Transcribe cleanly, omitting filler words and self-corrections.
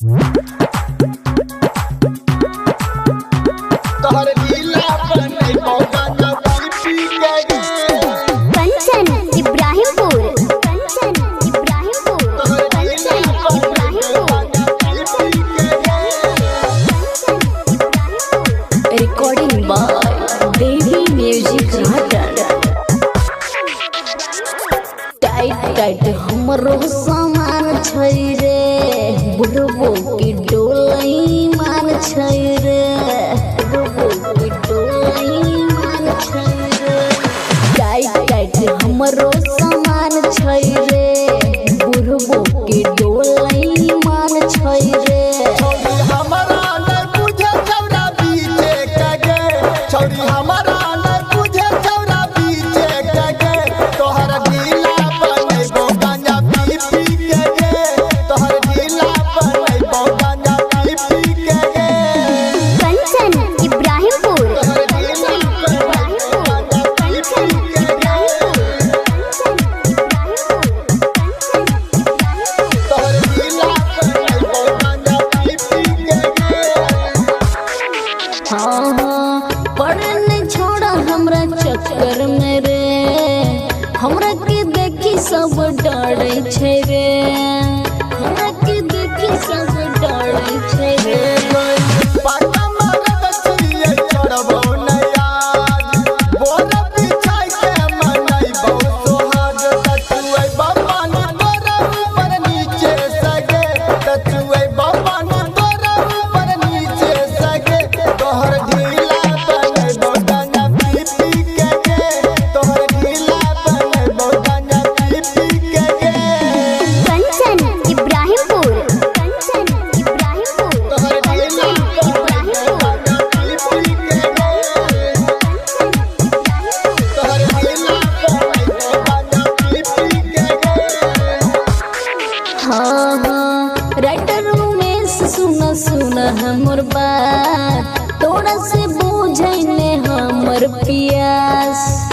Kanchan Ibrahimpur recording by Devi music राटन। Tight tight हमरो सामान छै रे, बुढ़बो की डोलई मान छै रे, बुढ़बो की डोलई मान छै रे। टाइट टाइट हमरो सामान छै रे, बुढ़बो की डोलई मान छै रे। पढ़ने छोड़ा हमरा चक्कर में रे, हमरा के देखी सब डरे छै रे, हमरा के देखी सब डरे छै रे। राइटर में सुन हमर बात, तोड़ा से बुझे ने हमर प्यास।